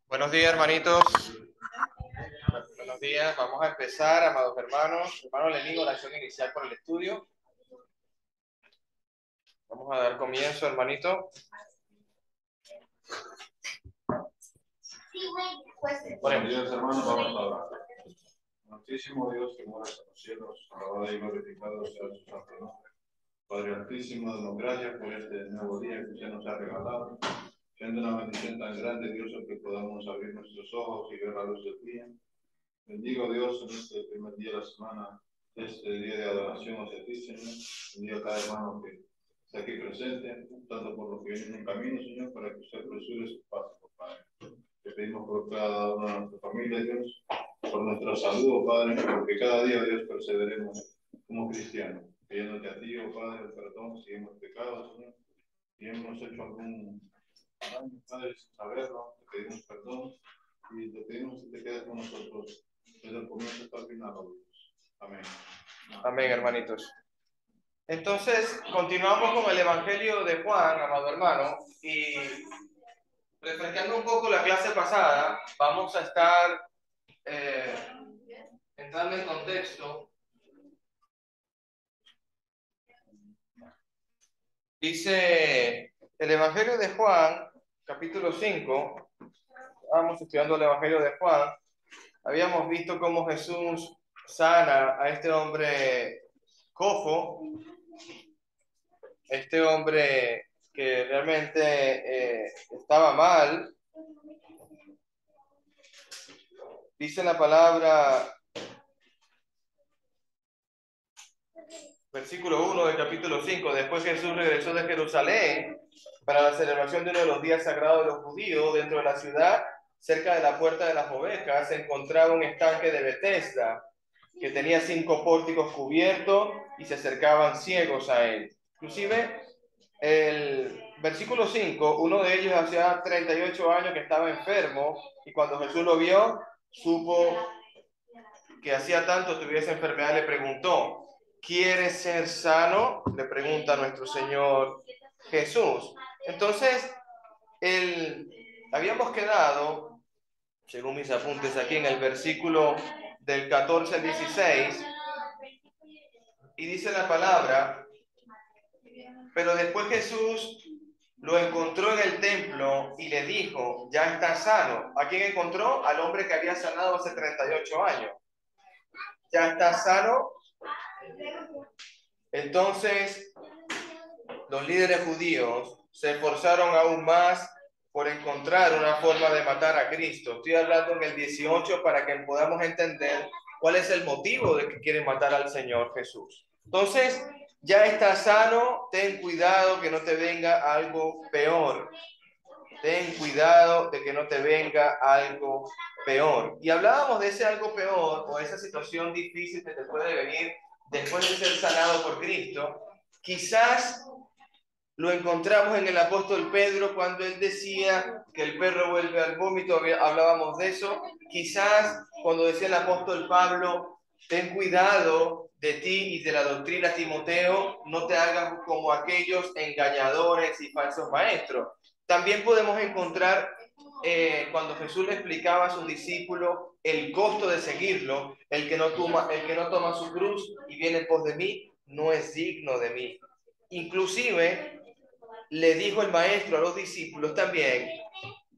Buenos días, hermanitos. Buenos días. Vamos a empezar, amados hermanos. Hermano Lenín, oración inicial por el estudio. Vamos a dar comienzo, hermanito. Buenos días, hermanos. Vamos a orar. Altísimo Dios, que moras en los cielos, alabado y glorificado sea su santo nombre. Padre Altísimo, damos gracias por este nuevo día que se nos ha regalado. Siendo una bendición tan grande, Dios, el que podamos abrir nuestros ojos y ver la luz del día. Bendigo, Dios, en este primer día de la semana, este día de adoración hacia ti, Señor. Bendigo a cada hermano que está aquí presente, tanto por los que vienen en camino, Señor, para que usted apresure su paso, Padre. Te pedimos por cada una de nuestra familia, Dios, por nuestra salud, Padre, porque cada día, Dios, perseveremos como cristianos, pidiéndote a ti, Padre, el perdón si hemos pecado, Señor, si hemos hecho algún daño, Padre, sin saberlo, te pedimos perdón y te pedimos que te quedes con nosotros desde el comienzo hasta el final, oh Dios. Amén. Amén, hermanitos. Entonces, continuamos con el Evangelio de Juan, amado hermano, y refrescando un poco la clase pasada, vamos a estar entrando en contexto. Dice el Evangelio de Juan, capítulo 5, vamos estudiando el Evangelio de Juan, habíamos visto cómo Jesús sana a este hombre cojo, este hombre que realmente estaba mal. Dice la palabra, versículo 1 del capítulo 5, después Jesús regresó de Jerusalén para la celebración de uno de los días sagrados de los judíos. Dentro de la ciudad, cerca de la puerta de las ovejas, se encontraba un estanque de Betesda que tenía 5 pórticos cubiertos y se acercaban ciegos a él. Inclusive, el versículo 5, uno de ellos hacía 38 años que estaba enfermo, y cuando Jesús lo vio, supo que hacía tanto tuviese enfermedad, le preguntó, ¿quieres ser sano? Le pregunta nuestro Señor Jesús. Entonces, habíamos quedado, según mis apuntes aquí, en el versículo del 14 al 16, y dice la palabra, pero después Jesús lo encontró en el templo y le dijo, ya está sano. ¿A quién encontró? Al hombre que había sanado hace 38 años. Ya está sano. Entonces, los líderes judíos se esforzaron aún más por encontrar una forma de matar a Cristo. Estoy hablando en el 18 para que podamos entender cuál es el motivo de que quieren matar al Señor Jesús. Entonces, ya está sano, ten cuidado que no te venga algo peor. Ten cuidado de que no te venga algo peor. Y hablábamos de ese algo peor o esa situación difícil que te puede venir después de ser sanado por Cristo. Quizás lo encontramos en el apóstol Pedro cuando él decía que el perro vuelve al vómito, hablábamos de eso. Quizás cuando decía el apóstol Pablo, ten cuidado de ti y de la doctrina, Timoteo, no te hagas como aquellos engañadores y falsos maestros. También podemos encontrar cuando Jesús le explicaba a sus discípulos el costo de seguirlo, el que no toma su cruz y viene en pos de mí, no es digno de mí. Inclusive le dijo el maestro a los discípulos también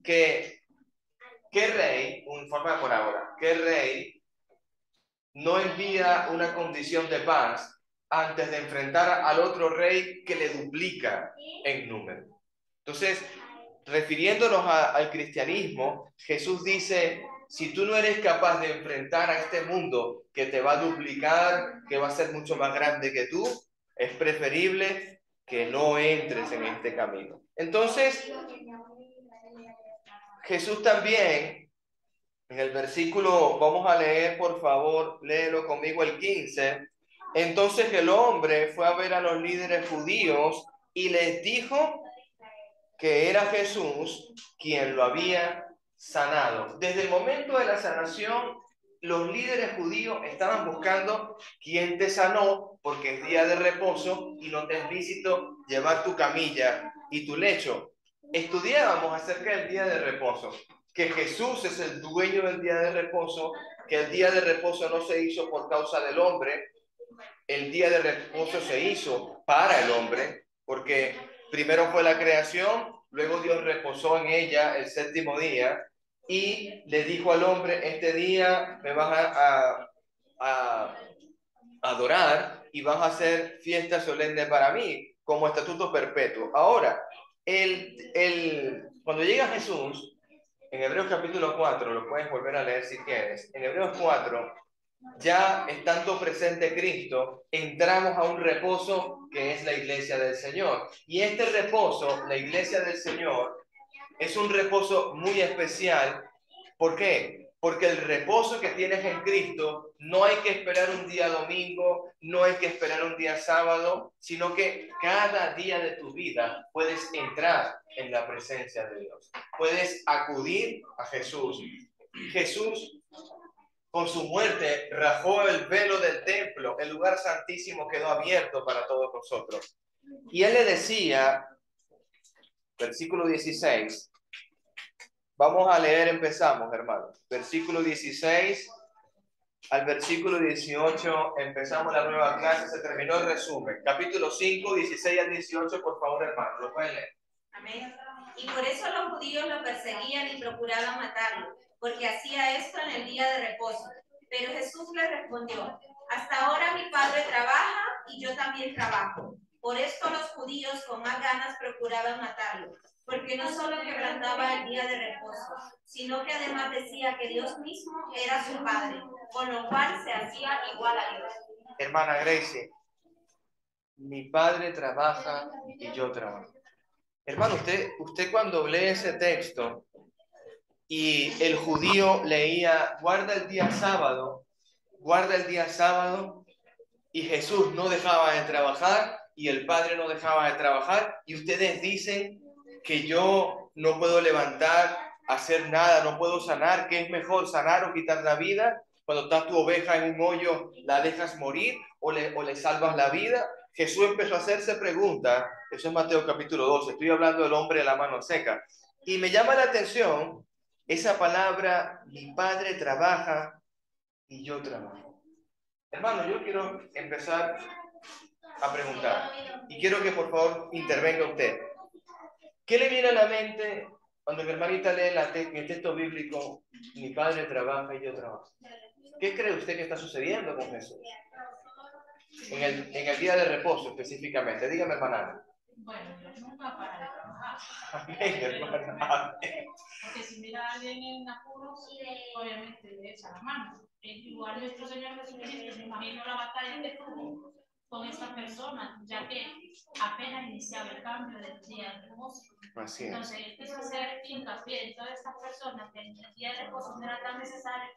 que qué rey, un informe por ahora, qué rey no envía una condición de paz antes de enfrentar al otro rey que le duplica en número. Entonces, refiriéndonos al cristianismo, Jesús dice, si tú no eres capaz de enfrentar a este mundo que te va a duplicar, que va a ser mucho más grande que tú, es preferible que no entres en este camino. Entonces, Jesús también, en el versículo, vamos a leer, por favor, léelo conmigo el 15. Entonces el hombre fue a ver a los líderes judíos y les dijo que era Jesús quien lo había sanado. Desde el momento de la sanación, los líderes judíos estaban buscando quién te sanó, porque es día de reposo y no te es lícito llevar tu camilla y tu lecho. estudiábamos acerca del día de reposo, que Jesús es el dueño del día de reposo, que el día de reposo no se hizo por causa del hombre, el día de reposo se hizo para el hombre, porque primero fue la creación, luego Dios reposó en ella el séptimo día y le dijo al hombre, este día me vas a adorar y vas a hacer fiesta solemne para mí como estatuto perpetuo. Ahora, cuando llega Jesús, en Hebreos capítulo 4, lo puedes volver a leer si quieres, en Hebreos 4, ya estando presente Cristo, entramos a un reposo que es la iglesia del Señor. Y este reposo, la iglesia del Señor, es un reposo muy especial. ¿Por qué? Porque el reposo que tienes en Cristo no hay que esperar un día domingo, no hay que esperar un día sábado, sino que cada día de tu vida puedes entrar en la presencia de Dios. Puedes acudir a Jesús. Jesús, con su muerte, rajó el velo del templo, el lugar santísimo quedó abierto para todos nosotros. Y él le decía, versículo 16, vamos a leer, empezamos, hermanos. Versículo 16 al versículo 18, empezamos la nueva clase, se terminó el resumen. Capítulo 5, 16 al 18, por favor, hermanos, lo pueden leer. Amén. Y por eso los judíos lo perseguían y procuraban matarlo, porque hacía esto en el día de reposo. Pero Jesús les respondió, hasta ahora mi Padre trabaja y yo también trabajo. Por esto los judíos con más ganas procuraban matarlo, porque no solo quebrantaba el día de reposo, sino que además decía que Dios mismo era su Padre, con lo cual se hacía igual a Dios. Hermana Gracie, mi Padre trabaja y yo trabajo. Hermano, usted cuando lee ese texto y el judío leía, guarda el día sábado, y Jesús no dejaba de trabajar y el Padre no dejaba de trabajar, y ustedes dicen que yo no puedo levantar, hacer nada, no puedo sanar, ¿qué es mejor, sanar o quitar la vida? Cuando está tu oveja en un hoyo, ¿la dejas morir o le salvas la vida? Jesús empezó a hacerse preguntas, eso es Mateo capítulo 12, estoy hablando del hombre de la mano seca, y me llama la atención esa palabra, mi Padre trabaja y yo trabajo. Hermano, yo quiero empezar a preguntar y quiero que por favor intervenga usted. ¿Qué le viene a la mente cuando mi hermanita lee el texto bíblico, mi Padre trabaja y yo trabajo? ¿Qué cree usted que está sucediendo con Jesús? En el día de reposo específicamente. Dígame, hermana. Bueno, Dios nunca para de trabajar. Amén, hermana. Porque si mira a alguien en apuros, obviamente le echa la mano. Igual nuestro Señor Jesucristo, me imagino la batalla que tuvo con estas personas, ya que apenas iniciaba el cambio del día de reposo. Así es. Entonces, él quiso hacer hincapié en todas estas personas que en el día de reposo no era tan necesario,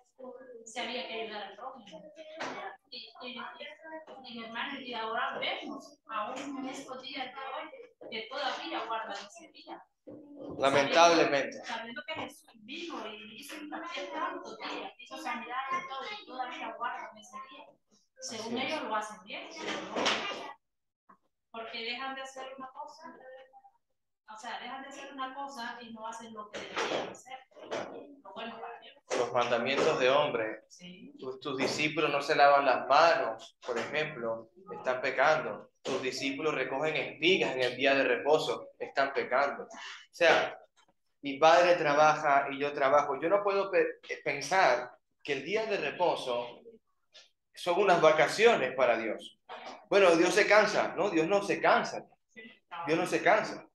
se había que ayudar al prójimo. Y hermano, y ahora vemos, aún en estos días de hoy, que todavía guardan ese día. Lamentablemente. Sabiendo que Jesús vino y hizo hincapié tantos días, hizo sanidad y todo, y todavía guardan ese día. Según ellos lo hacen bien, porque dejan de hacer una cosa, o sea, dejan de hacer una cosa y no hacen lo que deberían hacer. Lo bueno para Dios. Los mandamientos de hombre. Sí. Tus discípulos no se lavan las manos, por ejemplo, están pecando. Tus discípulos recogen espigas en el día de reposo, están pecando. O sea, mi Padre trabaja y yo trabajo. Yo no puedo pensar que el día de reposo son unas vacaciones para Dios. Bueno, Dios se cansa, ¿no? Dios no se cansa. Dios no se cansa.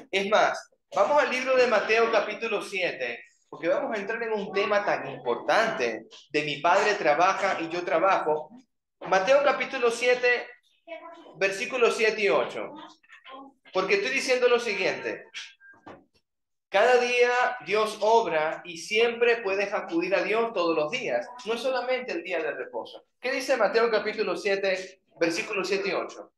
Es más, vamos al libro de Mateo capítulo 7, porque vamos a entrar en un tema tan importante de mi Padre trabaja y yo trabajo. Mateo capítulo 7, versículos 7 y 8. Porque estoy diciendo lo siguiente. Cada día Dios obra y siempre puedes acudir a Dios todos los días. No es solamente el día de reposo. ¿Qué dice Mateo capítulo 7, versículos 7 y 8?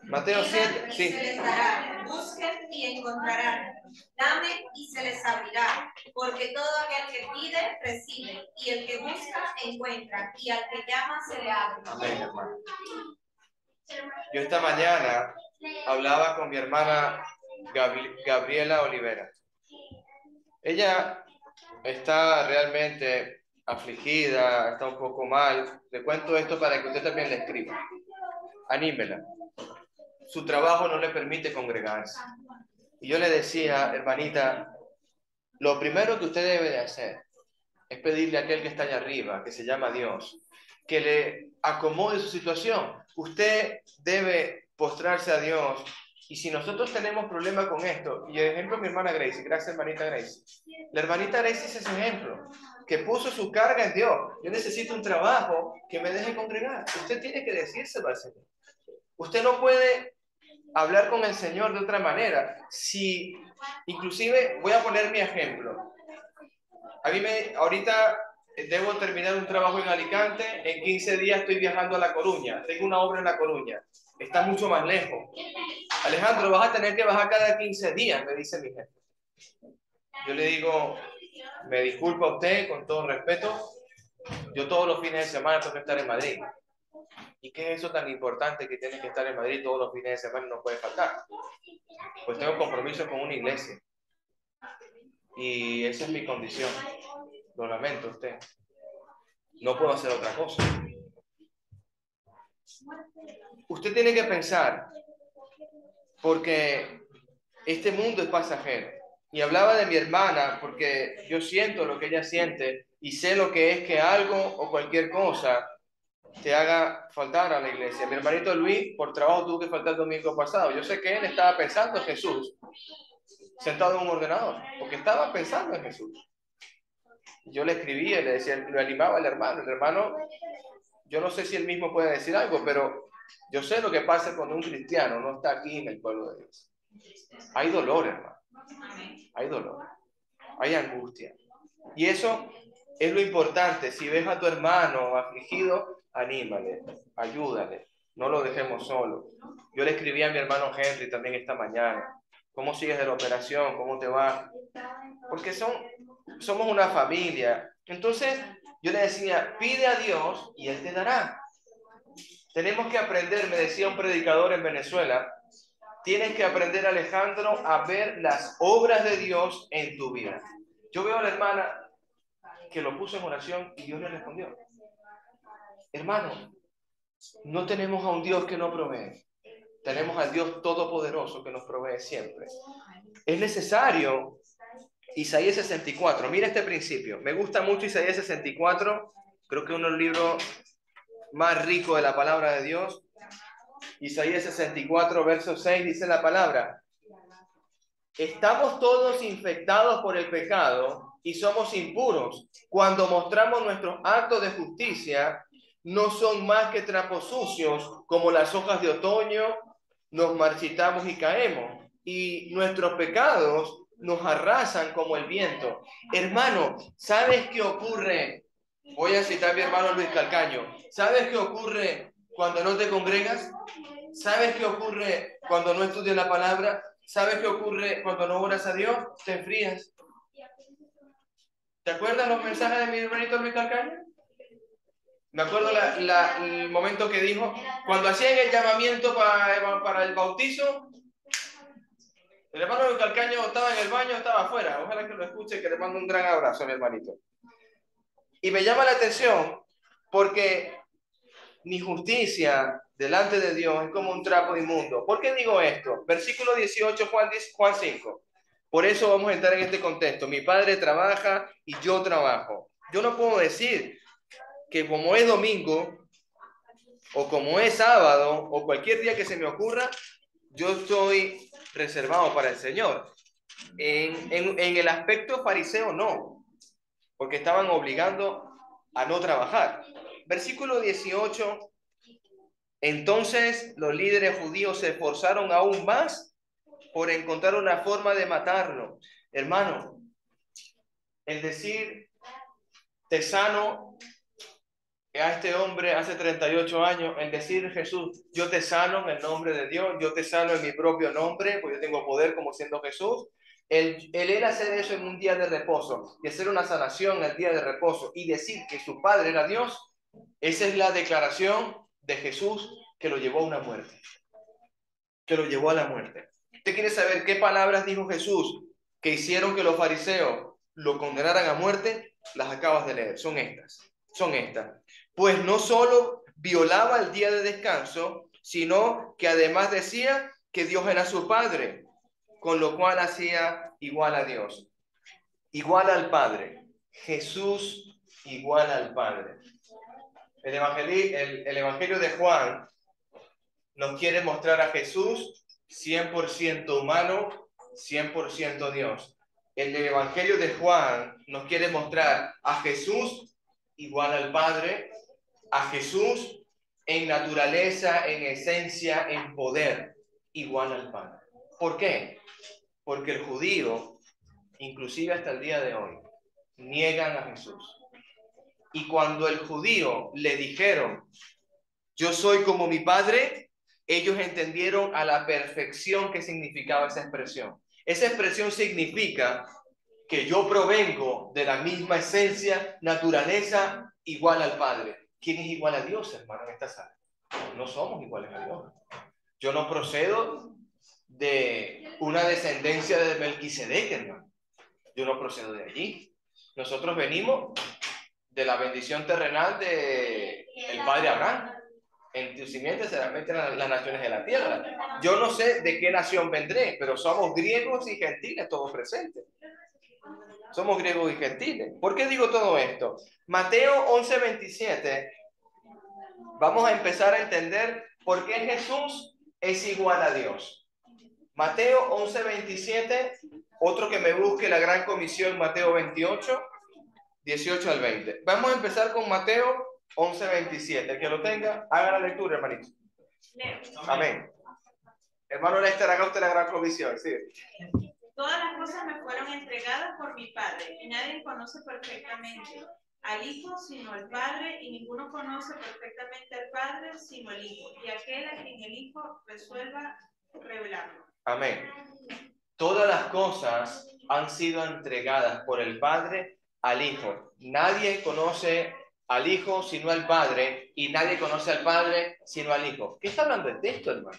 Mateo 7, y sí. se les dará, busquen y encontrarán, llamen y se les abrirá, porque todo aquel que pide, recibe, y el que busca, encuentra, y al que llama, se le abre. Amén, hermano. Yo esta mañana hablaba con mi hermana Gabriela Olivera. Ella está realmente afligida, está un poco mal. Le cuento esto para que usted también le escriba. Anímela. Su trabajo no le permite congregarse. Y yo le decía, hermanita, lo primero que usted debe de hacer es pedirle a aquel que está allá arriba, que se llama Dios, que le acomode su situación. Usted debe postrarse a Dios. Y si nosotros tenemos problemas con esto, y el ejemplo mi hermana Gracie, gracias hermanita Gracie. La hermanita Gracie es ese ejemplo, que puso su carga en Dios. Yo necesito un trabajo que me deje congregar. Usted tiene que decírselo al Señor. Usted no puede hablar con el Señor de otra manera. Si, inclusive, voy a poner mi ejemplo. Ahorita debo terminar un trabajo en Alicante, en 15 días estoy viajando a La Coruña, tengo una obra en La Coruña, está mucho más lejos. Alejandro, vas a tener que bajar cada 15 días, me dice mi jefe. Yo le digo, me disculpa usted, con todo respeto, yo todos los fines de semana tengo que estar en Madrid. ¿Y qué es eso tan importante que tienes que estar en Madrid todos los fines de semana y no puede faltar? Pues tengo compromiso con una iglesia. Y esa es mi condición. Lo lamento usted. No puedo hacer otra cosa. Usted tiene que pensar, porque este mundo es pasajero. Y hablaba de mi hermana, porque yo siento lo que ella siente y sé lo que es que algo o cualquier cosa te haga faltar a la iglesia. Mi hermanito Luis, por trabajo, tuvo que faltar el domingo pasado. Yo sé que él estaba pensando en Jesús, sentado en un ordenador, porque estaba pensando en Jesús. Yo le escribía, le decía, lo animaba al hermano. El hermano, yo no sé si él mismo puede decir algo, pero yo sé lo que pasa cuando un cristiano no está aquí en el pueblo de Dios. Hay dolor, hermano. Hay dolor. Hay angustia. Y eso es lo importante. Si ves a tu hermano afligido, anímale, ayúdale. No lo dejemos solo. Yo le escribí a mi hermano Henry también esta mañana. ¿Cómo sigues de la operación? ¿Cómo te va? Porque somos una familia. Entonces, yo le decía, pide a Dios y Él te dará. Tenemos que aprender, me decía un predicador en Venezuela, tienes que aprender, Alejandro, a ver las obras de Dios en tu vida. Yo veo a la hermana que lo puso en oración y Dios le respondió. Hermano, no tenemos a un Dios que no provee. Tenemos al Dios todopoderoso que nos provee siempre. Es necesario Isaías 64. Mira este principio. Me gusta mucho Isaías 64. Creo que es uno de los libros más ricos de la palabra de Dios. Isaías 64, verso 6, dice la palabra: estamos todos infectados por el pecado y somos impuros. Cuando mostramos nuestros actos de justicia, no son más que trapos sucios, como las hojas de otoño, nos marchitamos y caemos, y nuestros pecados nos arrasan como el viento. Hermano, ¿sabes qué ocurre? Voy a citar a mi hermano Luis Calcaño. ¿Sabes qué ocurre cuando no te congregas? ¿Sabes qué ocurre cuando no estudias la palabra? ¿Sabes qué ocurre cuando no oras a Dios? Te enfrías. ¿Te acuerdas los mensajes de mi hermanito Luis Calcaño? Me acuerdo el momento que dijo, cuando hacían el llamamiento para el bautizo, el hermano Luis Calcaño estaba en el baño, estaba afuera. Ojalá que lo escuche, que le mando un gran abrazo a mi hermanito. Y me llama la atención porque mi justicia delante de Dios es como un trapo inmundo. ¿Por qué digo esto? Versículo 18, Juan 5. Por eso vamos a entrar en este contexto. Mi padre trabaja y yo trabajo. Yo no puedo decir que como es domingo, o como es sábado, o cualquier día que se me ocurra, yo estoy reservado para el Señor. En el aspecto fariseo no, porque estaban obligando a no trabajar. Versículo 18. Entonces los líderes judíos se esforzaron aún más por encontrar una forma de matarlo. Hermano, el decir te sano a este hombre hace 38 años, el decir Jesús, yo te sano en el nombre de Dios, yo te sano en mi propio nombre, porque yo tengo poder como siendo Jesús. El hacer eso en un día de reposo y hacer una sanación en el día de reposo y decir que su padre era Dios, esa es la declaración de Jesús que lo llevó a una muerte, que lo llevó a la muerte. ¿Usted quiere saber qué palabras dijo Jesús que hicieron que los fariseos lo condenaran a muerte? Las acabas de leer, son estas. Son estas. Pues no solo violaba el día de descanso, sino que además decía que Dios era su Padre, con lo cual hacía igual a Dios, igual al Padre. Jesús igual al Padre. El Evangelio de Juan nos quiere mostrar a Jesús 100% humano, 100% Dios. El Evangelio de Juan nos quiere mostrar a Jesús igual al Padre, a Jesús en naturaleza, en esencia, en poder, igual al Padre. ¿Por qué? Porque el judío, inclusive hasta el día de hoy, niegan a Jesús. Y cuando el judío le dijeron, yo soy como mi Padre, ellos entendieron a la perfección qué significaba esa expresión. Esa expresión significa que yo provengo de la misma esencia, naturaleza, igual al Padre. ¿Quién es igual a Dios, hermano, en esta sala? No somos iguales a Dios. Yo no procedo de una descendencia de Melquisedec, hermano. Yo no procedo de allí. Nosotros venimos de la bendición terrenal de el padre Abraham. En tu simiente serán metidas las naciones de la tierra. Yo no sé de qué nación vendré, pero somos griegos y gentiles todos presentes. Somos griegos y gentiles. ¿Por qué digo todo esto? Mateo 11:27. Vamos a empezar a entender por qué Jesús es igual a Dios. Mateo 11:27. Otro que me busque la gran comisión, Mateo 28, 18 al 20. Vamos a empezar con Mateo 11:27. El que lo tenga, haga la lectura, hermanito. Amén. Hermano Lester, haga usted la gran comisión. Sí. Todas las cosas me fueron entregadas por mi Padre, y nadie conoce perfectamente al Hijo sino el Padre, y ninguno conoce perfectamente al Padre sino el Hijo, y aquel a quien el Hijo resuelva revelarlo. Amén. Todas las cosas han sido entregadas por el Padre al Hijo. Nadie conoce al Hijo sino al Padre, y nadie conoce al Padre sino al Hijo. ¿Qué está hablando el texto, hermano?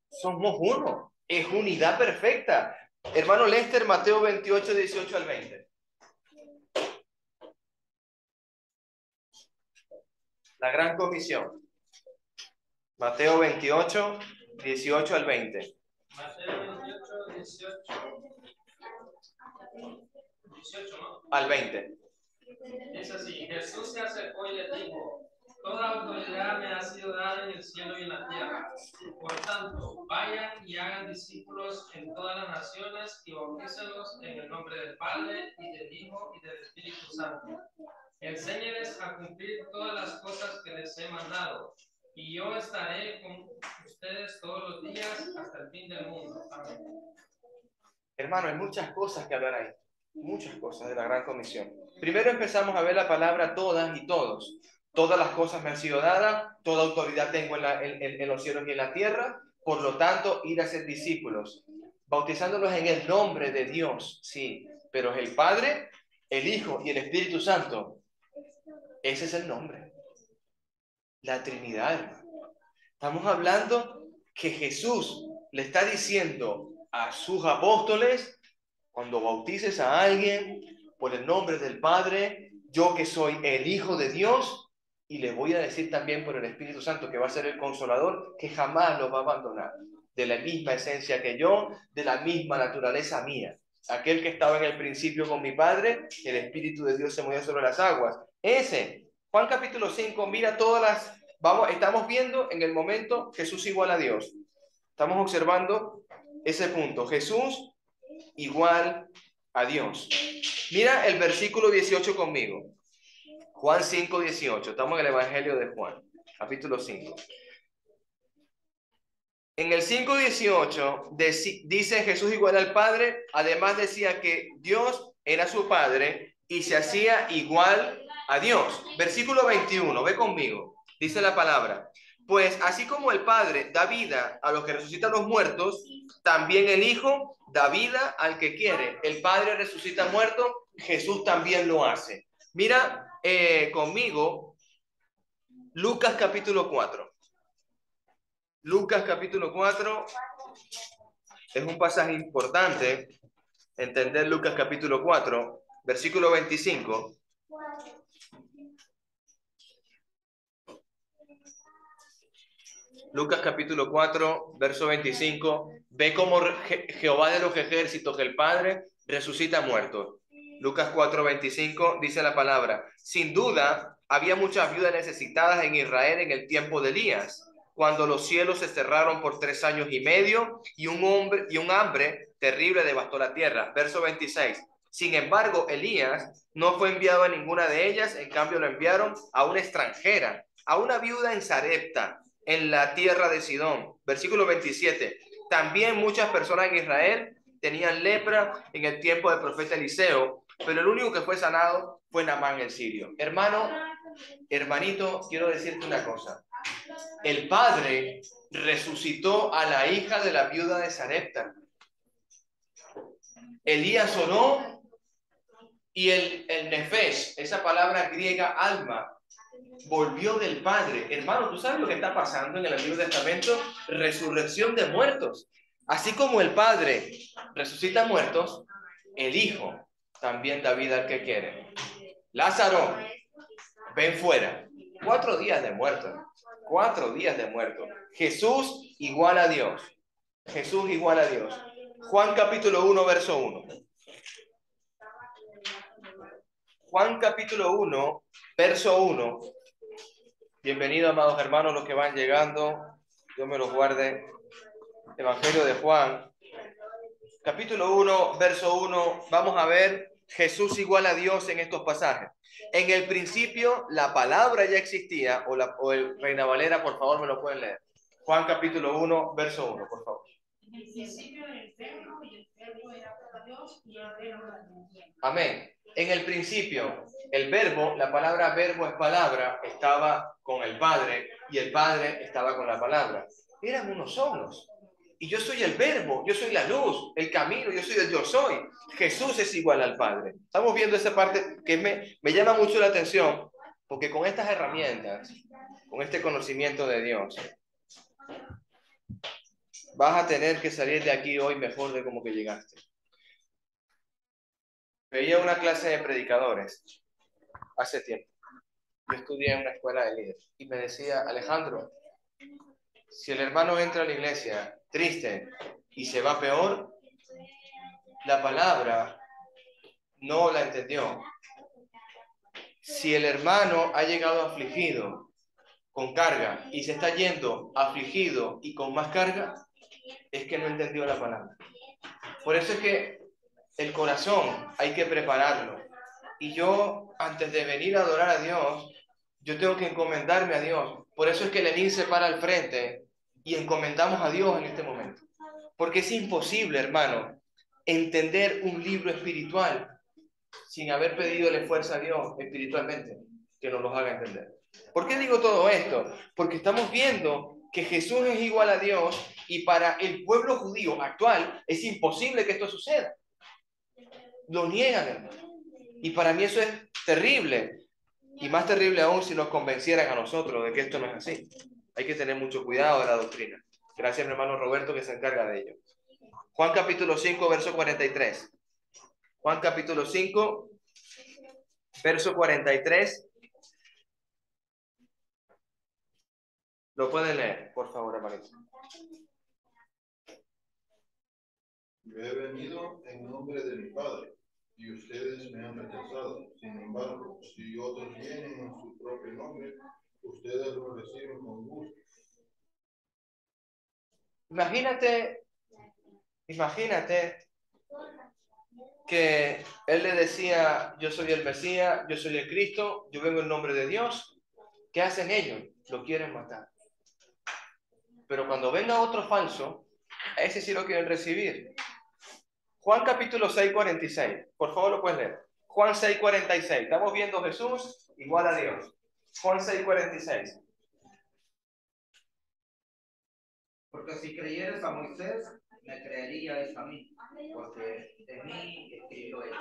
Somos uno. Es unidad perfecta. Hermano Lester, Mateo 28, 18 al 20. La gran comisión. Mateo 28, 18 al 20. Mateo 28, 18, ¿no? Al 20. Es así, Jesús se acercó y le dijo, toda autoridad me ha sido dada en el cielo y en la tierra. Por tanto, vayan y hagan discípulos en todas las naciones y bautícenlos en el nombre del Padre y del Hijo y del Espíritu Santo. Enséñeles a cumplir todas las cosas que les he mandado, y yo estaré con ustedes todos los días hasta el fin del mundo. Amén. Hermano, hay muchas cosas que hablar ahí. Muchas cosas de la gran comisión. Primero empezamos a ver la palabra todas y todos. Todas las cosas me han sido dadas, toda autoridad tengo en los cielos y en la tierra, por lo tanto, ir a ser discípulos, bautizándolos en el nombre de Dios, sí, pero es el Padre, el Hijo y el Espíritu Santo. Ese es el nombre. La Trinidad, hermano. Estamos hablando que Jesús le está diciendo a sus apóstoles, cuando bautices a alguien por el nombre del Padre, yo que soy el Hijo de Dios, y les voy a decir también por el Espíritu Santo, que va a ser el Consolador, que jamás los va a abandonar, de la misma esencia que yo, de la misma naturaleza mía. Aquel que estaba en el principio con mi Padre, el Espíritu de Dios se movía sobre las aguas. Ese, Juan capítulo 5, mira todas las... estamos viendo en el momento Jesús igual a Dios. Estamos observando ese punto. Jesús igual a Dios. Mira el versículo 18 conmigo. Juan 5, 18. Estamos en el Evangelio de Juan, capítulo 5. En el 5, 18 dice Jesús igual al Padre. Además decía que Dios era su Padre y se hacía igual a Dios. Versículo 21, ve conmigo. Dice la palabra. Pues así como el Padre da vida a los que resucitan los muertos, también el Hijo da vida al que quiere. El Padre resucita muertos, Jesús también lo hace. Mira conmigo Lucas capítulo 4. Lucas capítulo 4, Es un pasaje importante entender Lucas capítulo 4, versículo 25. Lucas capítulo 4, verso 25. Ve cómo Jehová de los ejércitos, el Padre, resucita muertos. Lucas 4, 25 dice la palabra: sin duda, había muchas viudas necesitadas en Israel en el tiempo de Elías, cuando los cielos se cerraron por 3 años y medio y un hambre terrible devastó la tierra. Verso 26. Sin embargo, Elías no fue enviado a ninguna de ellas, en cambio lo enviaron a una extranjera, a una viuda en Sarepta, en la tierra de Sidón. Versículo 27. También muchas personas en Israel tenían lepra en el tiempo del profeta Eliseo, pero el único que fue sanado fue Naamán el sirio. Hermanito, quiero decirte una cosa. El Padre resucitó a la hija de la viuda de Sarepta. Elías oró y el nefesh, esa palabra griega alma, volvió del Padre. Hermano, ¿tú sabes lo que está pasando en el Antiguo Testamento? Resurrección de muertos. Así como el Padre resucita muertos, el Hijo también da vida al que quiere. Lázaro, ven fuera. 4 días de muerto. 4 días de muerto. Jesús igual a Dios. Jesús igual a Dios. Juan capítulo 1, verso 1. Juan capítulo 1, verso 1. Bienvenidos, amados hermanos, los que van llegando. Dios me los guarde. Evangelio de Juan, capítulo 1, verso 1. Vamos a ver Jesús igual a Dios en estos pasajes. En el principio, la palabra ya existía, o el Reina Valera, por favor, me lo pueden leer. Juan capítulo 1, verso 1, por favor. En el principio era el verbo, y el verbo era con Dios, y el verbo era Dios. Amén. En el principio, el verbo, la palabra verbo es palabra, estaba con el Padre y el Padre estaba con la palabra. Eran unos solos. Y yo soy el verbo, yo soy la luz, el camino, yo soy el yo soy. Jesús es igual al Padre. Estamos viendo esa parte que me llama mucho la atención, porque con estas herramientas, con este conocimiento de Dios, vas a tener que salir de aquí hoy mejor de como que llegaste. Veía una clase de predicadores hace tiempo. Yo estudié en una escuela de líderes y me decía: Alejandro, si el hermano entra a la iglesia triste y se va peor, la palabra no la entendió. Si el hermano ha llegado afligido con carga y se está yendo afligido y con más carga, es que no entendió la palabra. Por eso es que el corazón hay que prepararlo. Y yo, antes de venir a adorar a Dios, yo tengo que encomendarme a Dios. Por eso es que Lenín se para al frente y encomendamos a Dios en este momento. Porque es imposible, hermano, entender un libro espiritual sin haber pedido esfuerzo a Dios espiritualmente que nos los haga entender. ¿Por qué digo todo esto? Porque estamos viendo que Jesús es igual a Dios y para el pueblo judío actual es imposible que esto suceda. Lo niegan, hermano. Y para mí eso es terrible. Y más terrible aún si nos convencieran a nosotros de que esto no es así. Hay que tener mucho cuidado de la doctrina. Gracias, mi hermano Roberto, que se encarga de ello. Juan capítulo 5, verso 43. Juan capítulo 5, verso 43. ¿Lo pueden leer, por favor, hermanito? Yo he venido en nombre de mi Padre, y ustedes me han rechazado. Sin embargo, si otros vienen en su propio nombre, ustedes lo reciben con gusto. Imagínate que él le decía: yo soy el Mesías, yo soy el Cristo, yo vengo en nombre de Dios. ¿Qué hacen ellos? Lo quieren matar. Pero cuando venga otro falso, a ese sí lo quieren recibir. Juan capítulo 6, 46. Por favor, lo puedes leer. Juan 6, 46. Estamos viendo Jesús igual a Dios. Juan 6, 46. Porque si creyeres a Moisés, me creeríais a mí, porque de mí escribió él.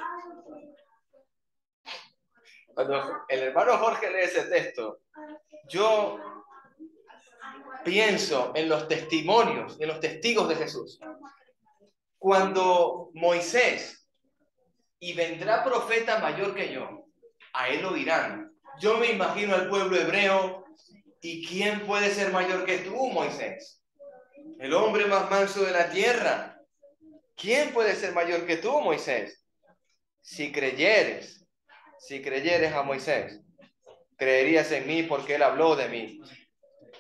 Cuando el hermano Jorge lee ese texto, yo pienso en los testimonios, en los testigos de Jesús. Cuando Moisés, y vendrá profeta mayor que yo, a él oirán. Yo me imagino al pueblo hebreo, ¿y quién puede ser mayor que tú, Moisés? El hombre más manso de la tierra. ¿Quién puede ser mayor que tú, Moisés? Si creyeres a Moisés, creerías en mí porque él habló de mí.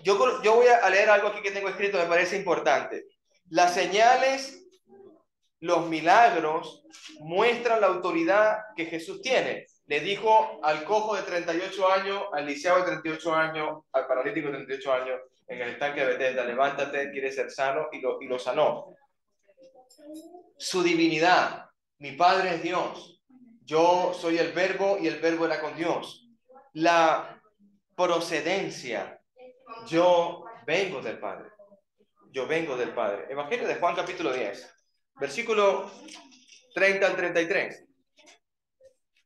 Yo voy a leer algo aquí que tengo escrito, me parece importante. Las señales, los milagros muestran la autoridad que Jesús tiene. Le dijo al cojo de 38 años, al lisiado de 38 años, al paralítico de 38 años, en el estanque de Bethesda, levántate, quieres ser sano, y lo sanó. Su divinidad, mi Padre es Dios, yo soy el Verbo y el Verbo era con Dios. La procedencia, yo vengo del Padre. Yo vengo del Padre. Evangelio de Juan capítulo 10, versículo 30 al 33.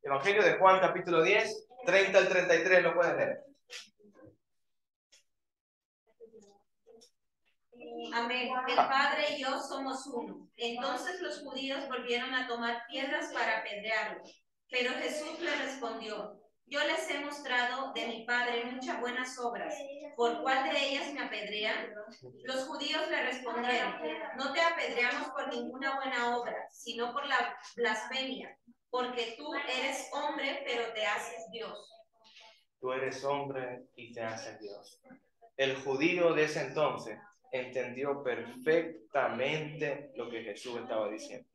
Evangelio de Juan capítulo 10, 30 al 33, lo pueden leer. Amén. El Padre y yo somos uno. Entonces los judíos volvieron a tomar piedras para apedrearlo. Pero Jesús le respondió: yo les he mostrado de mi Padre muchas buenas obras. ¿Por cuál de ellas me apedrean? Los judíos le respondieron: no te apedreamos por ninguna buena obra, sino por la blasfemia, porque tú eres hombre, pero te haces Dios. Tú eres hombre y te haces Dios. El judío de ese entonces entendió perfectamente lo que Jesús estaba diciendo.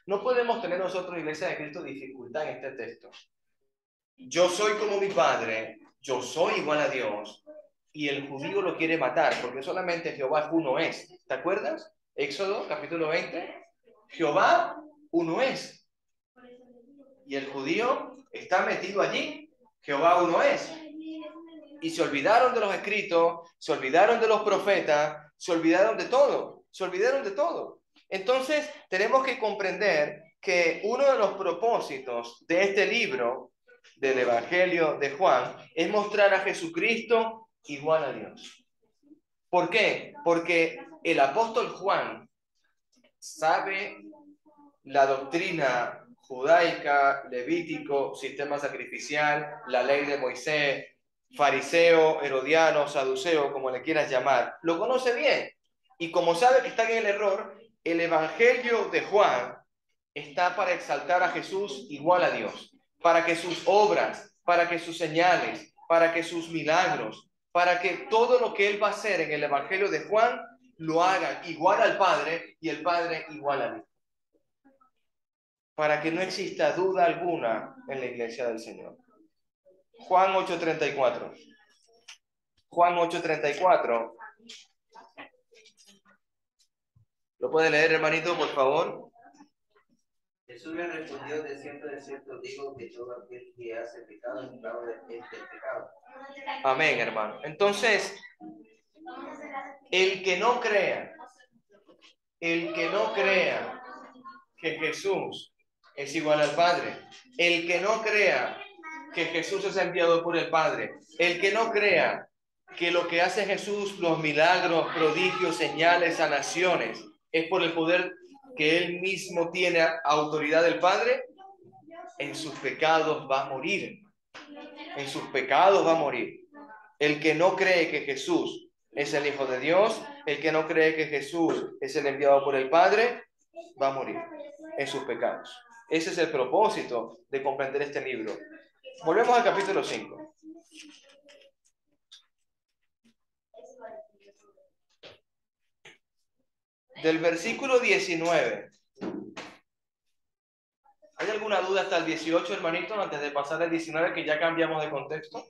No podemos tener nosotros, Iglesia de Cristo, dificultad en este texto. Yo soy como mi Padre, yo soy igual a Dios, y el judío lo quiere matar, porque solamente Jehová uno es. ¿Te acuerdas? Éxodo, capítulo 20. Jehová uno es. Y el judío está metido allí. Jehová uno es. Y se olvidaron de los escritos, se olvidaron de los profetas, se olvidaron de todo, se olvidaron de todo. Entonces, tenemos que comprender que uno de los propósitos de este libro, del Evangelio de Juan, es mostrar a Jesucristo igual a Dios. ¿Por qué? Porque el apóstol Juan sabe la doctrina judaica, levítico, sistema sacrificial, la ley de Moisés, fariseo, herodiano, saduceo, como le quieras llamar, lo conoce bien. Y como sabe que está en el error, el Evangelio de Juan está para exaltar a Jesús igual a Dios, para que sus obras, para que sus señales, para que sus milagros, para que todo lo que él va a hacer en el Evangelio de Juan lo haga igual al Padre y el Padre igual al Hijo. Para que no exista duda alguna en la iglesia del Señor. Juan 8:34. Juan 8:34. ¿Lo puede leer, hermanito, por favor? Jesús le respondió: de cierto digo que todo aquel que hace pecado es esclavo del pecado. Amén, hermano. Entonces, el que no crea que Jesús es igual al Padre, el que no crea que Jesús es enviado por el Padre, el que no crea que lo que hace Jesús, los milagros, prodigios, señales, sanaciones, es por el poder que él mismo tiene autoridad del Padre, en sus pecados va a morir. En sus pecados va a morir. El que no cree que Jesús es el Hijo de Dios, el que no cree que Jesús es el enviado por el Padre, va a morir en sus pecados. Ese es el propósito de comprender este libro. Volvemos al capítulo 5. Del versículo 19. ¿Hay alguna duda hasta el 18, hermanito, antes de pasar al 19, que ya cambiamos de contexto?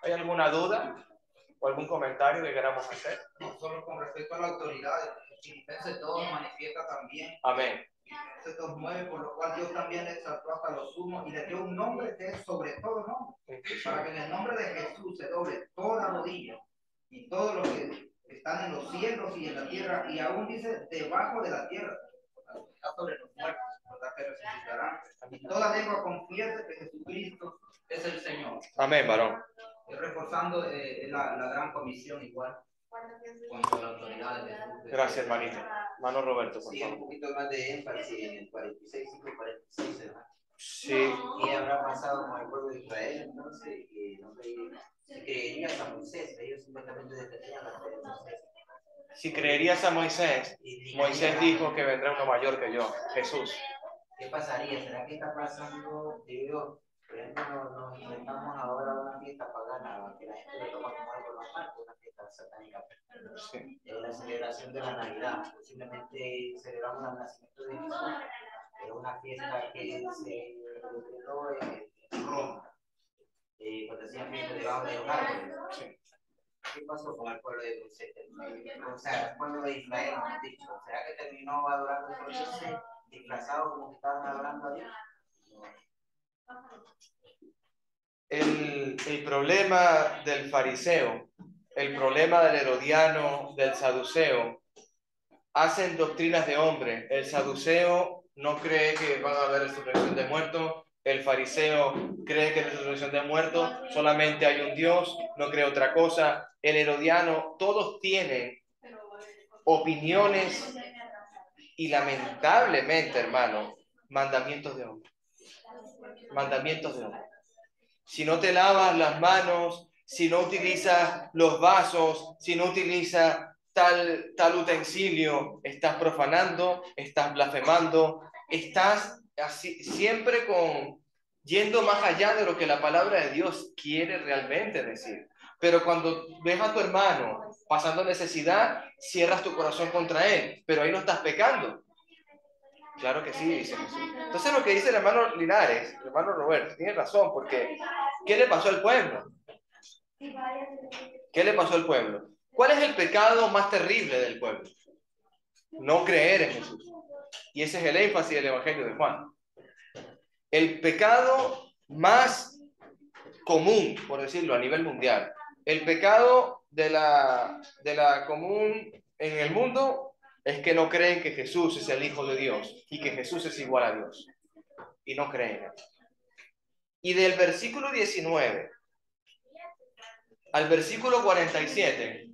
¿Hay alguna duda o algún comentario que queramos hacer? No solo con respecto a la autoridad, Filipenses 2 manifiesta también. Amén. Filipenses 2:9, por lo cual Dios también le exaltó hasta lo sumo y le dio un nombre que es sobre todo nombre, para que en el nombre de Jesús se doble toda rodilla y todos los que están en los cielos y en la tierra, y aún dice debajo de la tierra, sobre los muertos, ¿verdad? Que resucitarán, y toda lengua confiese que Jesucristo es el Señor. Amén, varón. Reforzando la gran comisión igual. cuanto a la autoridad de Jesús. Gracias, hermanito. Hermano Roberto, por Sí, un favor. poquito más de énfasis en el 46, 5, 46, ¿verdad? Sí. ¿Qué habrá pasado con el pueblo de Israel entonces? Que no se creerías a Moisés, ellos supuestamente defendían la fe de Moisés. Si creerías a Moisés, Moisés dijo que vendrá uno mayor que yo, Jesús. ¿Qué pasaría? ¿Será que está pasando debido, por ejemplo, nos enfrentamos ahora a una fiesta pagana, que la gente lo toma como algo normal, una fiesta satánica? Sí. La celebración de la Navidad, posiblemente celebramos el nacimiento de Jesús, es una fiesta que se celebró en Roma, cuando hacían fiesta debajo de los árboles. Sí. ¿Qué pasó con el pueblo de Moisés? O sea, el pueblo de Israel, mejor dicho. ¿Será que terminó adorando por Dios disfrazado como que estaban adorando a Dios? El problema del fariseo, el problema del herodiano, del saduceo, hacen doctrinas de hombre. El saduceo no cree que van a haber resurrección de muertos. El fariseo cree que en la resurrección de muertos solamente hay un Dios, no cree otra cosa. El herodiano, todos tienen opiniones y lamentablemente, hermano, mandamientos de hombre. Mandamientos de hombre. Si no te lavas las manos, si no utilizas los vasos, si no utilizas tal utensilio, estás profanando, estás blasfemando, estás así, siempre yendo más allá de lo que la palabra de Dios quiere realmente decir. Pero cuando ves a tu hermano pasando necesidad, cierras tu corazón contra él, pero ahí no estás pecando. Claro que sí, dice Jesús. Entonces lo que dice el hermano Linares, el hermano Roberto, tiene razón, porque ¿qué le pasó al pueblo? ¿Qué le pasó al pueblo? ¿Cuál es el pecado más terrible del pueblo? No creer en Jesús. Y ese es el énfasis del Evangelio de Juan. El pecado más común, por decirlo, a nivel mundial. El pecado de la común en el mundo es que no creen que Jesús es el Hijo de Dios y que Jesús es igual a Dios. Y no creen. Y del versículo 19 al versículo 47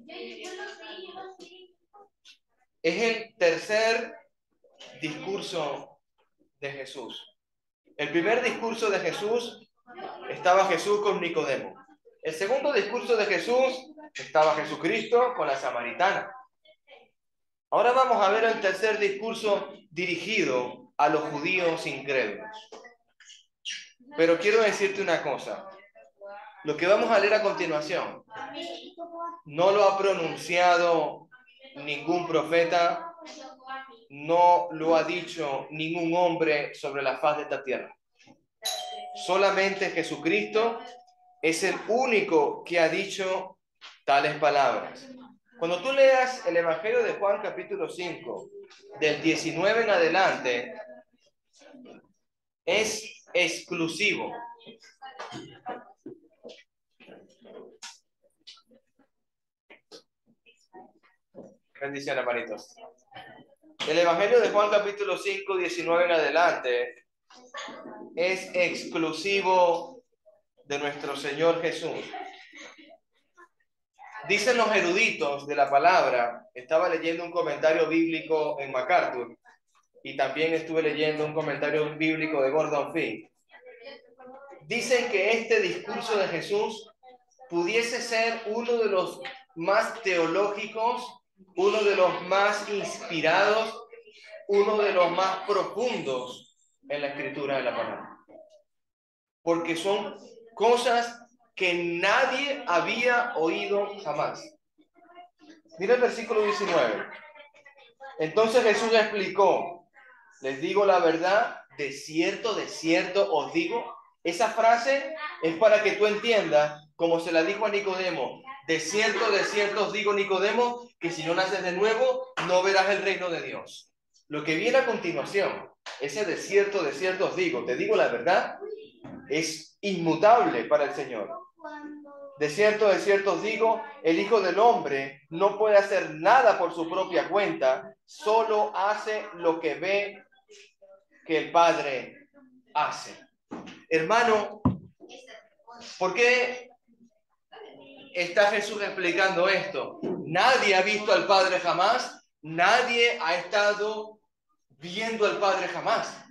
es el tercer discurso de Jesús. El primer discurso de Jesús, estaba Jesús con Nicodemo. El segundo discurso de Jesús, estaba Jesucristo con la samaritana. Ahora vamos a ver el tercer discurso dirigido a los judíos incrédulos. Pero quiero decirte una cosa. Lo que vamos a leer a continuación no lo ha pronunciado ningún profeta, no lo ha dicho ningún hombre sobre la faz de esta tierra. Solamente Jesucristo es el único que ha dicho tales palabras. Cuando tú leas el Evangelio de Juan capítulo 5, del 19 en adelante, es exclusivo. Bendición, hermanitos. El Evangelio de Juan capítulo 5, 19 en adelante, es exclusivo de nuestro Señor Jesús. Dicen los eruditos de la palabra, estaba leyendo un comentario bíblico en MacArthur y también estuve leyendo un comentario bíblico de Gordon Fee. Dicen que este discurso de Jesús pudiese ser uno de los más teológicos, uno de los más inspirados, uno de los más profundos en la escritura de la palabra. Porque son cosas que nadie había oído jamás. Mira el versículo 19. Entonces Jesús explicó, les digo la verdad, de cierto os digo. Esa frase es para que tú entiendas, como se la dijo a Nicodemo, de cierto os digo, Nicodemo, que si no naces de nuevo, no verás el reino de Dios. Lo que viene a continuación, ese de cierto os digo, te digo la verdad, es inmutable para el Señor. De cierto os digo, el Hijo del Hombre no puede hacer nada por su propia cuenta, solo hace lo que ve que el Padre hace. Hermano, ¿por qué está Jesús explicando esto? Nadie ha visto al Padre jamás. Nadie ha estado viendo al Padre jamás.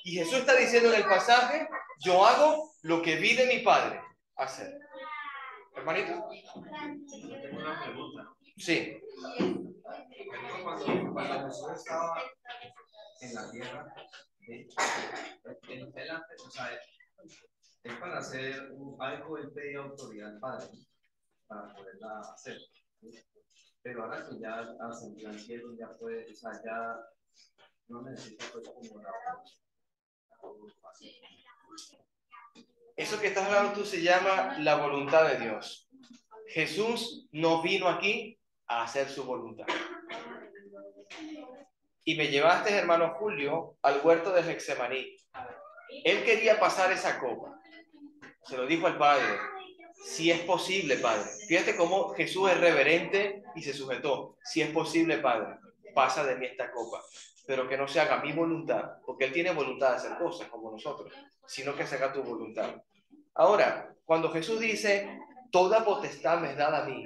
Y Jesús está diciendo en el pasaje, yo hago lo que vi de mi Padre hacer. Hermanito. Tengo una pregunta. Sí. Cuando Jesús estaba en la tierra, o sea, él para hacer algo, él pedía autoridad al Padre para poderla hacer. Pero ahora que ya ascendió al cielo, ya puede, o sea, ya no necesita pues como la Eso que estás hablando tú se llama la voluntad de Dios. Jesús no vino aquí a hacer su voluntad. Y me llevaste, hermano Julio, al huerto de Getsemaní. Él quería pasar esa copa. Se lo dijo al Padre. Si es posible, Padre. Fíjate cómo Jesús es reverente y se sujetó. Si es posible, Padre, pasa de mí esta copa. Pero que no se haga mi voluntad, porque Él tiene voluntad de hacer cosas como nosotros, sino que se haga tu voluntad. Ahora, cuando Jesús dice, toda potestad me es dada a mí,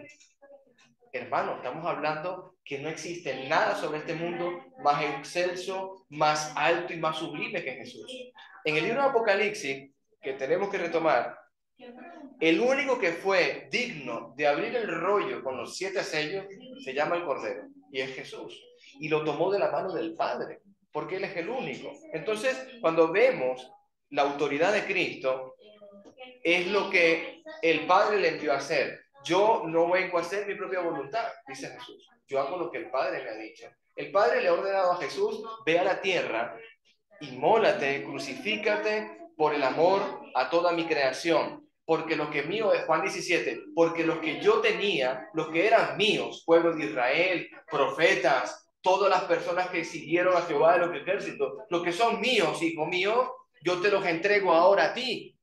hermano, estamos hablando que no existe nada sobre este mundo más excelso, más alto y más sublime que Jesús. En el libro de Apocalipsis, que tenemos que retomar, el único que fue digno de abrir el rollo con los 7 sellos se llama el Cordero, y es Jesús. Y lo tomó de la mano del Padre, porque Él es el único. Entonces, cuando vemos la autoridad de Cristo, es lo que el Padre le envió a hacer. Yo no vengo a hacer mi propia voluntad, dice Jesús. Yo hago lo que el Padre me ha dicho. El Padre le ha ordenado a Jesús, ve a la tierra, inmólate, crucifícate por el amor a toda mi creación. Porque lo que mío es, Juan 17, porque los que yo tenía, los que eran míos, pueblo de Israel, profetas, todas las personas que siguieron a Jehová de los ejércitos, los que son míos, hijo mío, yo te los entrego ahora a ti.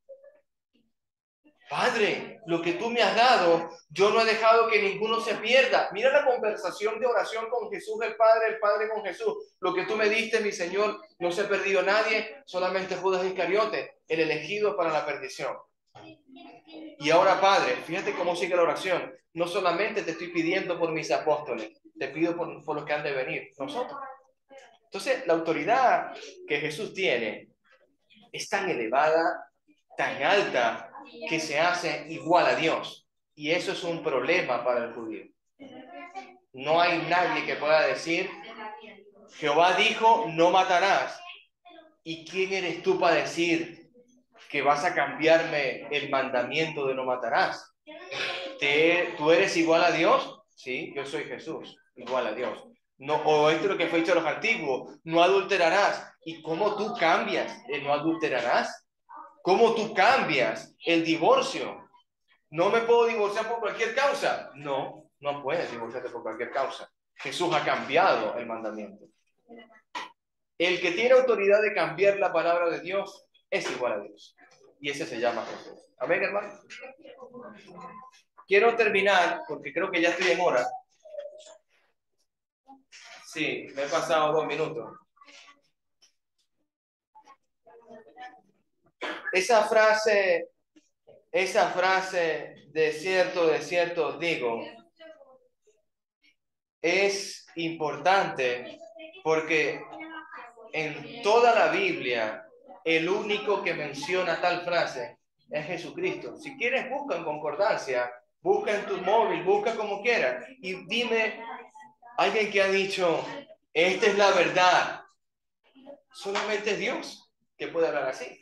Padre, lo que tú me has dado, yo no he dejado que ninguno se pierda. Mira la conversación de oración con Jesús, el Padre con Jesús. Lo que tú me diste, mi Señor, no se ha perdido nadie, solamente Judas Iscariote, el elegido para la perdición. Y ahora, Padre, fíjate cómo sigue la oración. No solamente te estoy pidiendo por mis apóstoles, te pido por los que han de venir, nosotros. Entonces, la autoridad que Jesús tiene es tan elevada, tan alta, que se hace igual a Dios. Y eso es un problema para el judío. No hay nadie que pueda decir, Jehová dijo, no matarás. ¿Y quién eres tú para decir que vas a cambiarme el mandamiento de no matarás? ¿Tú eres igual a Dios? Sí, yo soy Jesús, igual a Dios. No, o esto es lo que fue dicho a los antiguos, no adulterarás. ¿Y cómo tú cambias el no adulterarás? ¿Cómo tú cambias el divorcio? ¿No me puedo divorciar por cualquier causa? No, no puedes divorciarte por cualquier causa. Jesús ha cambiado el mandamiento. El que tiene autoridad de cambiar la palabra de Dios es igual a Dios. Y ese se llama Jesús. Amén, hermano. Quiero terminar, porque creo que ya estoy en hora. Sí, me he pasado 2 minutos. Esa frase, de cierto os digo, es importante porque en toda la Biblia el único que menciona tal frase es Jesucristo. Si quieres, busca en concordancia, busca en tu móvil, busca como quieras y dime alguien que ha dicho, esta es la verdad. Solamente es Dios que puede hablar así.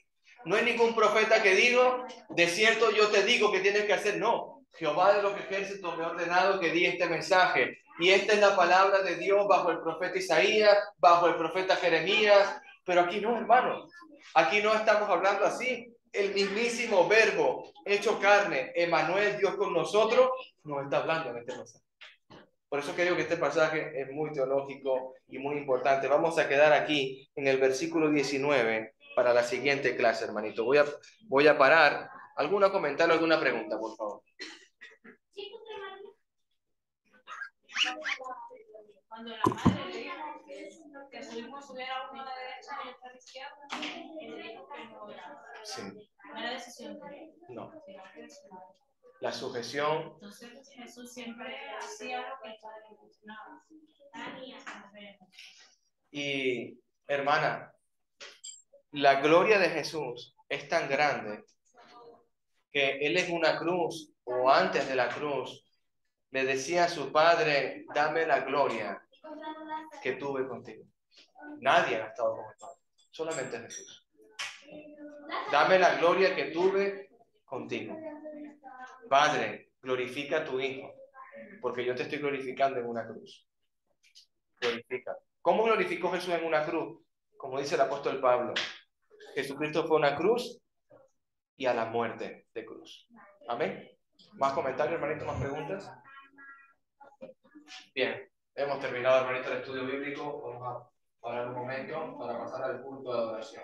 No hay ningún profeta que diga, de cierto yo te digo que tienes que hacer. No, Jehová de los ejércitos me ha ordenado que di este mensaje. Y esta es la palabra de Dios bajo el profeta Isaías, bajo el profeta Jeremías. Pero aquí no, hermano. Aquí no estamos hablando así. El mismísimo verbo hecho carne, Emmanuel, Dios con nosotros, nos está hablando en este mensaje. Por eso que digo que este pasaje es muy teológico y muy importante. Vamos a quedar aquí en el versículo 19 para la siguiente clase, hermanito. Voy a parar. ¿Alguna comentario, alguna pregunta, por favor? Cuando la madre le dijo que su hijo subiera uno a la derecha y otro a la izquierda, le dijo que no era, Sí. no era decisión de él. No. la sujeción. Entonces Jesús siempre hacía lo que el Padre le mencionaba. Y hermana, la gloria de Jesús es tan grande que Él en una cruz o antes de la cruz le decía a su Padre, dame la gloria que tuve contigo. Nadie ha estado con el Padre, solamente Jesús. Dame la gloria que tuve contigo. Padre, glorifica a tu Hijo, porque yo te estoy glorificando en una cruz. Glorifica. ¿Cómo glorificó Jesús en una cruz? Como dice el apóstol Pablo, Jesucristo fue una cruz y a la muerte de cruz. Amén. ¿Más comentarios, hermanito? ¿Más preguntas? Bien, hemos terminado, hermanito, el estudio bíblico. Vamos a parar un momento para pasar al culto de adoración.